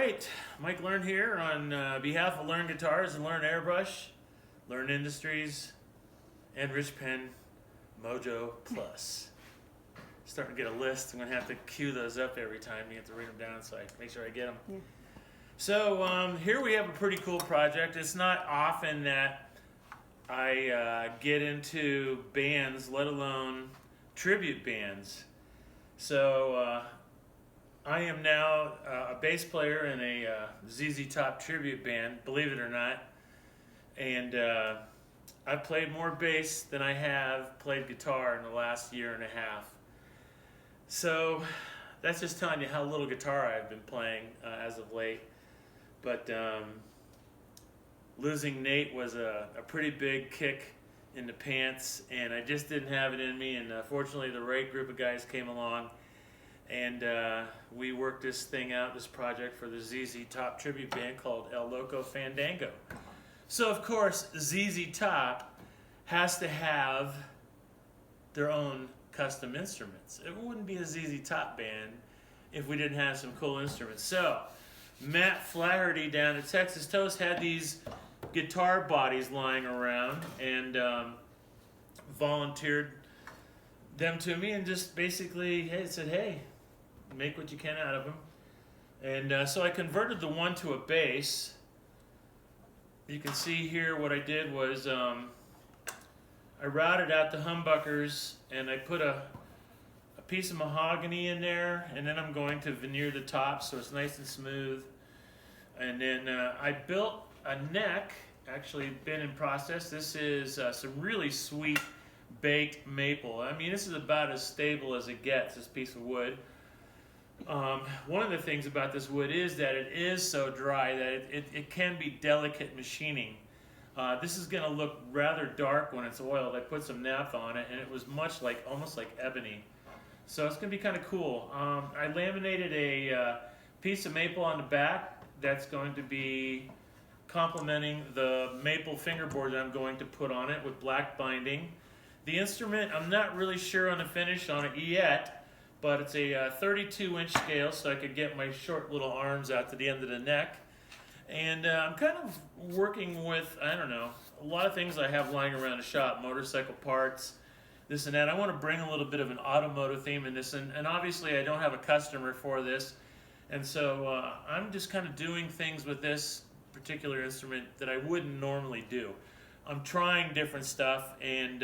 right, Mike Learn here on behalf of Learn Guitars and Learn Airbrush, Learn Industries, and Rich Pen Mojo Plus. Starting to get a list. I'm going to have to cue those up every time. You have to read them down so I make sure I get them. Yeah. So here we have a pretty cool project. It's not often that I get into bands, let alone tribute bands. So I am now a bass player in a ZZ Top tribute band, believe it or not. And I've played more bass than I have played guitar in the last year and a half. So that's just telling you how little guitar I've been playing as of late. But losing Nate was a pretty big kick in the pants, and I just didn't have it in me. And fortunately, the right group of guys came along, and we worked this thing out, this project for the ZZ Top tribute band called Loco Fandango. So of course, ZZ Top has to have their own custom instruments. It wouldn't be a ZZ Top band if we didn't have some cool instruments. So Matt Flaherty down at Texas Toast had these guitar bodies lying around and volunteered them to me, and just basically said, hey, make what you can out of them. And so I converted the one to a bass. You can see here what I did was I routed out the humbuckers, and I put a piece of mahogany in there, and then I'm going to veneer the top so it's nice and smooth. And then I built a neck, actually been in process. This is some really sweet baked maple. I mean, this is about as stable as it gets, this piece of wood. One of the things about this wood is that it is so dry that it can be delicate machining. This is going to look rather dark when it's oiled. I put some naphtha on it, and it was almost like ebony. So it's going to be kind of cool. I laminated a piece of maple on the back that's going to be complementing the maple fingerboard that I'm going to put on it with black binding. The instrument, I'm not really sure on the finish on it yet, but it's a 32-inch scale, so I could get my short little arms out to the end of the neck. And I'm kind of working with, I don't know, a lot of things I have lying around the shop, motorcycle parts, this and that. I want to bring a little bit of an automotive theme in this, and obviously I don't have a customer for this, and so I'm just kind of doing things with this particular instrument that I wouldn't normally do. I'm trying different stuff, and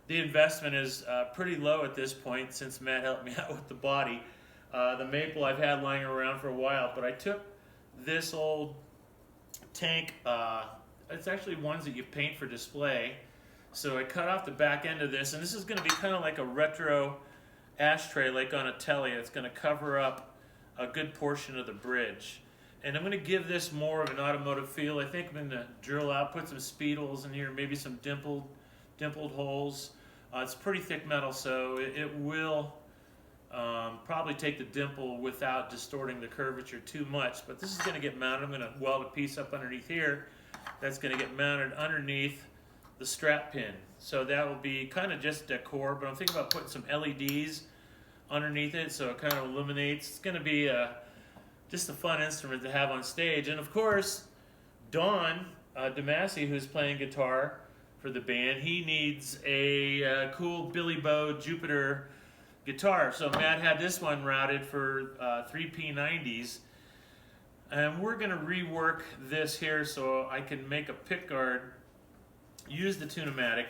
the investment is pretty low at this point since Matt helped me out with the body. The maple I've had lying around for a while, but I took this old tank, it's actually ones that you paint for display. So I cut off the back end of this, and this is going to be kind of like a retro ashtray, like on a telly. It's going to cover up a good portion of the bridge. And I'm going to give this more of an automotive feel. I think I'm going to drill out, put some speedles in here, maybe some dimpled holes. It's pretty thick metal, so it will probably take the dimple without distorting the curvature too much. But this is going to get mounted. I'm going to weld a piece up underneath here that's going to get mounted underneath the strap pin. So that will be kind of just decor, but I'm thinking about putting some LEDs underneath it so it kind of illuminates. It's going to be just a fun instrument to have on stage. And of course, Don DeMasi, who's playing guitar for the band, he needs a cool Billy Bo Jupiter guitar. So Matt had this one routed for 3P90s, and we're going to rework this here so I can make a pickguard, use the Tune-o-matic,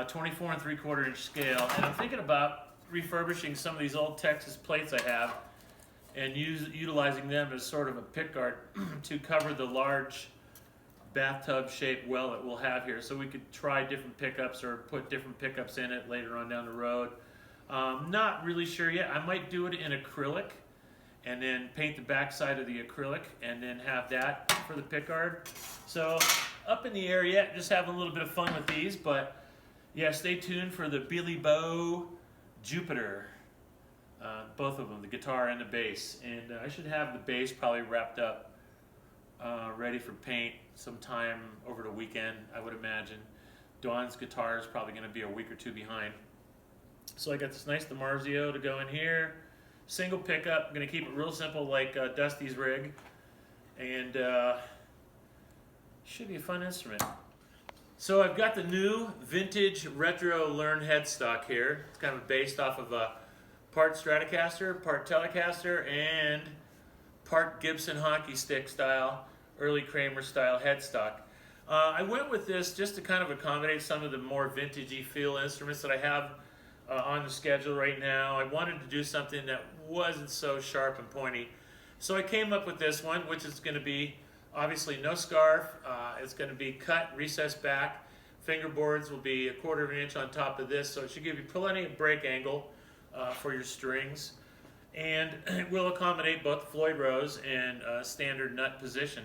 24 3/4 inch scale, and I'm thinking about refurbishing some of these old Texas plates I have and utilizing them as sort of a pickguard to cover the large bathtub-shaped well that we'll have here. So we could try different pickups or put different pickups in it later on down the road. Not really sure yet. I might do it in acrylic and then paint the backside of the acrylic and then have that for the pickguard. So up in the air yet, just having a little bit of fun with these, but yeah, stay tuned for the Billy Bo Jupiter. Both of them, the guitar and the bass. And I should have the bass probably wrapped up, ready for paint sometime over the weekend, I would imagine. Dawn's guitar is probably going to be a week or two behind. So I got this nice DiMarzio to go in here. Single pickup. I'm going to keep it real simple like Dusty's rig. and should be a fun instrument. So I've got the new vintage retro Learn headstock here. It's kind of based off of a part Stratocaster, part Telecaster, and part Gibson hockey stick style, early Kramer style headstock. I went with this just to kind of accommodate some of the more vintagey feel instruments that I have on the schedule right now. I wanted to do something that wasn't so sharp and pointy. So I came up with this one, which is going to be obviously no scarf. It's going to be cut, recessed back. Fingerboards will be 1/4 of an inch on top of this, so it should give you plenty of break angle for your strings. And it will accommodate both Floyd Rose and standard nut position.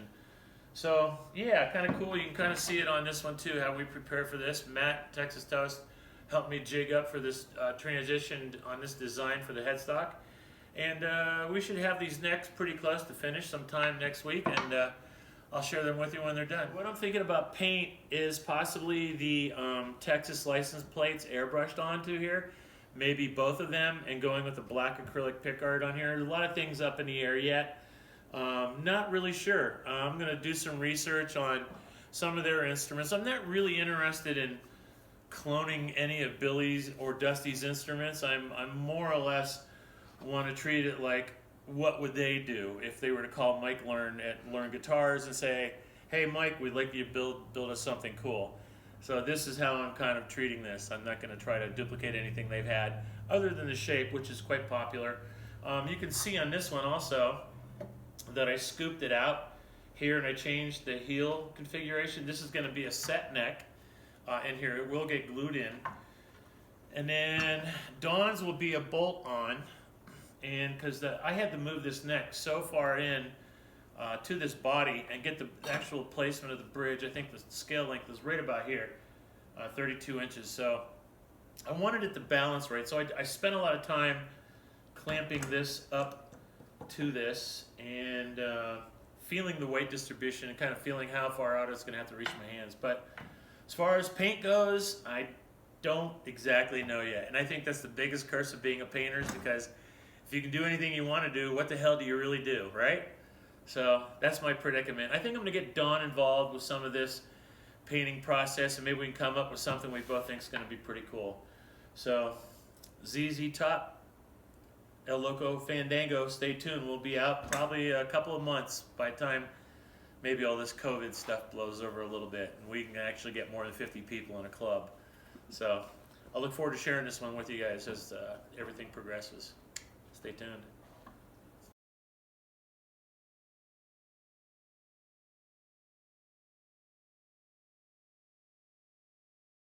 So yeah, kind of cool. You can kind of see it on this one too, how we prepare for this. Matt, Texas Toast, helped me jig up for this transition on this design for the headstock. And we should have these necks pretty close to finish sometime next week, and I'll share them with you when they're done. What I'm thinking about paint is possibly the Texas license plates airbrushed onto here. Maybe both of them, and going with the black acrylic pickguard on here. There's a lot of things up in the air yet. Not really sure. I'm going to do some research on some of their instruments. I'm not really interested in cloning any of Billy's or Dusty's instruments. I'm more or less want to treat it like, what would they do if they were to call Mike Learn at Learn Guitars and say, hey Mike, we'd like you to build us something cool. So this is how I'm kind of treating this. I'm not going to try to duplicate anything they've had other than the shape, which is quite popular. You can see on this one also that I scooped it out here and I changed the heel configuration. This is going to be a set neck in here. It will get glued in. And then Dawn's will be a bolt on. And because I had to move this neck so far in to this body and get the actual placement of the bridge. I think the scale length is right about here, 32 inches. So I wanted it to balance right. So I spent a lot of time clamping this up to this and feeling the weight distribution and kind of feeling how far out it's going to have to reach my hands. But as far as paint goes, I don't exactly know yet. And I think that's the biggest curse of being a painter, is because if you can do anything you want to do, what the hell do you really do, right? So that's my predicament. I think I'm going to get Dawn involved with some of this painting process, and maybe we can come up with something we both think is going to be pretty cool. So ZZ Top, El Loco Fandango, stay tuned. We'll be out probably a couple of months by the time maybe all this COVID stuff blows over a little bit and we can actually get more than 50 people in a club. So I'll look forward to sharing this one with you guys as everything progresses. Stay tuned.